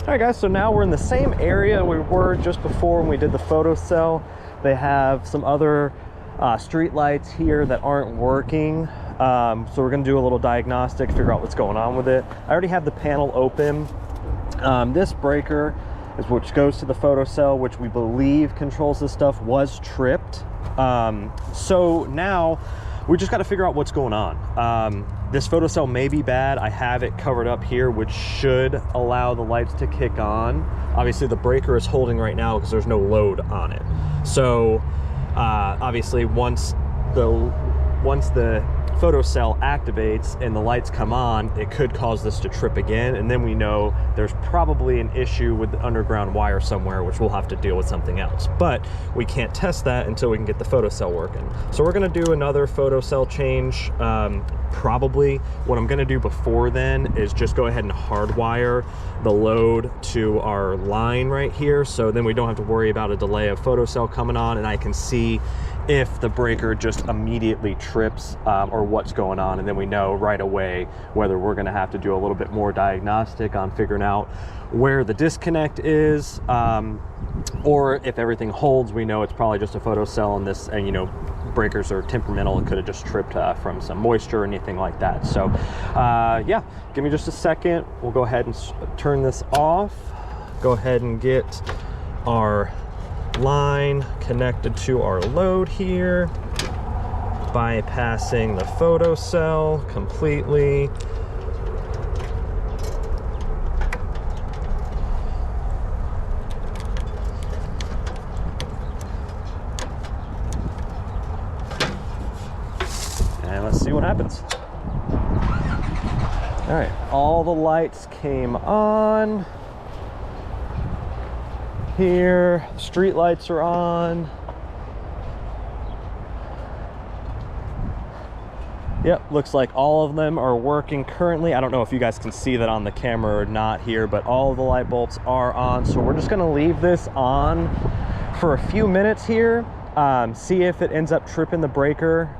All right, guys, so now we're in the same area we were just before when we did the photocell. They have some other street lights here that aren't working. So we're gonna do a little diagnostic, figure out what's going on with it. I already have the panel open. This breaker is which goes to the photocell, which we believe controls this stuff, was tripped. So now we just got to figure out what's going on. This photocell may be bad. I have it covered up here, which should allow the lights to kick on. Obviously the breaker is holding right now because there's no load on it. So obviously once the photocell activates and the lights come on, it could cause this to trip again, and then we know there's probably an issue with the underground wire somewhere, which we'll have to deal with something else. But we can't test that until we can get the photocell working. So we're going to do another photocell change. Probably what I'm going to do before then is just go ahead and hardwire the load to our line right here, so then we don't have to worry about a delay of photocell coming on, and I can see if the breaker just immediately trips or what's going on, and then we know right away whether we're going to have to do a little bit more diagnostic on figuring out where the disconnect is, or if everything holds, we know it's probably just a photocell, and this, and you know, breakers are temperamental, it could have just tripped from some moisture or anything like that. So yeah, give me just a second, we'll go ahead and turn this off, go ahead and get our line connected to our load here, bypassing the photocell completely. And let's see what happens. All right, all the lights came on. Here, street lights are on. Yep, looks like all of them are working currently. I don't know if you guys can see that on the camera or not here, but all of the light bulbs are on. So we're just gonna leave this on for a few minutes here, see if it ends up tripping the breaker.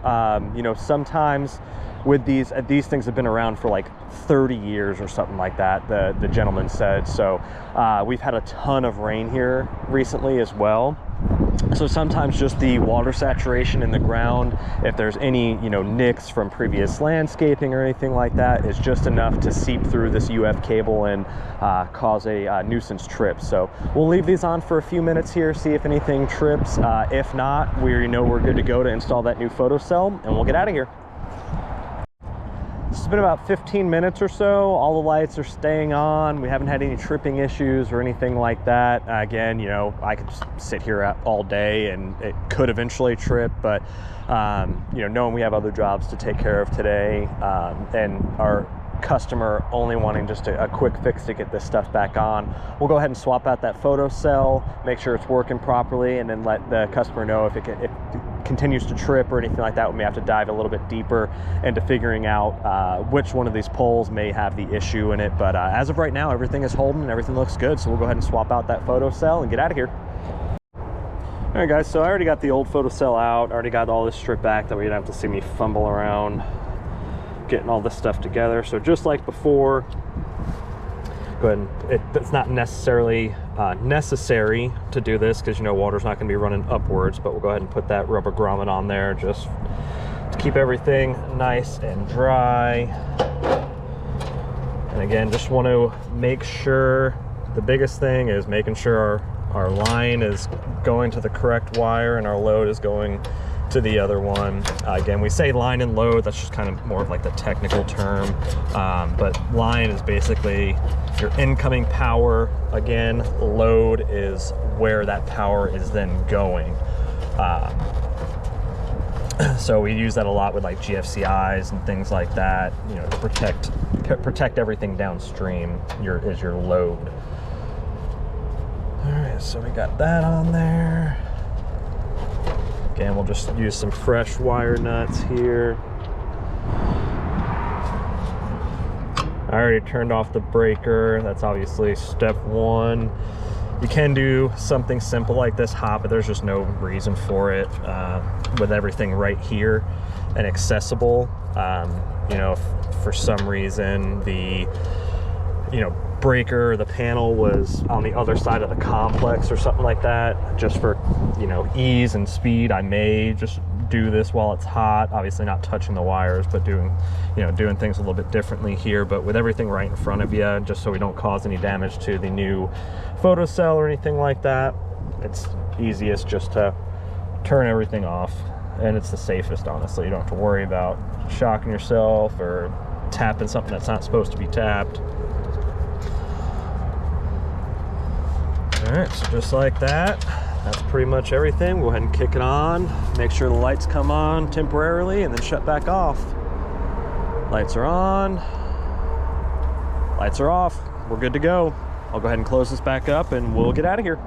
You know, sometimes with these things have been around for like 30 years or something like that, the gentleman said. So we've had a ton of rain here recently as well. So sometimes just the water saturation in the ground, if there's any, you know, nicks from previous landscaping or anything like that, is just enough to seep through this UF cable and cause a nuisance trip. So we'll leave these on for a few minutes here, see if anything trips. If not, we know we're good to go to install that new photocell, and we'll get out of here. It's been about 15 minutes or so. All the lights are staying on. We haven't had any tripping issues or anything like that. Again, you know, I could just sit here all day and it could eventually trip, but you know, knowing we have other jobs to take care of today, and our customer only wanting just a quick fix to get this stuff back on, we'll go ahead and swap out that photocell, make sure it's working properly, and then let the customer know if it continues to trip or anything like that. We may have to dive a little bit deeper into figuring out which one of these poles may have the issue in it. But as of right now, everything is holding and everything looks good. So we'll go ahead and swap out that photocell and get out of here. All right, guys, so I already got the old photocell out. I already got all this stripped back that way you'd have to see me fumble around getting all this stuff together. So just like before, go ahead and it's not necessarily necessary to do this because, you know, water's not going to be running upwards, but we'll go ahead and put that rubber grommet on there just to keep everything nice and dry. And again, just want to make sure, the biggest thing is making sure our line is going to the correct wire and our load is going to the other one. Again, we say line and load, that's just kind of more of like the technical term, but line is basically your incoming power. Again, load is where that power is then going. So we use that a lot with like GFCIs and things like that, you know, to protect everything downstream is your load. All right, so we got that on there. Again, we'll just use some fresh wire nuts here. I already turned off the breaker. That's obviously step one. You can do something simple like this hot, but there's just no reason for it with everything right here and accessible. You know, if for some reason the, you know, breaker, the panel was on the other side of the complex or something like that, just for, you know, ease and speed, I may just do this while it's hot. Obviously not touching the wires, but doing, you know, doing things a little bit differently here, but with everything right in front of you, just so we don't cause any damage to the new photocell or anything like that. It's easiest just to turn everything off, and it's the safest, honestly. You don't have to worry about shocking yourself or tapping something that's not supposed to be tapped. All right, so just like that, that's pretty much everything. We'll go ahead and kick it on, make sure the lights come on temporarily, and then shut back off. Lights are on, lights are off, we're good to go. I'll go ahead and close this back up and we'll get out of here.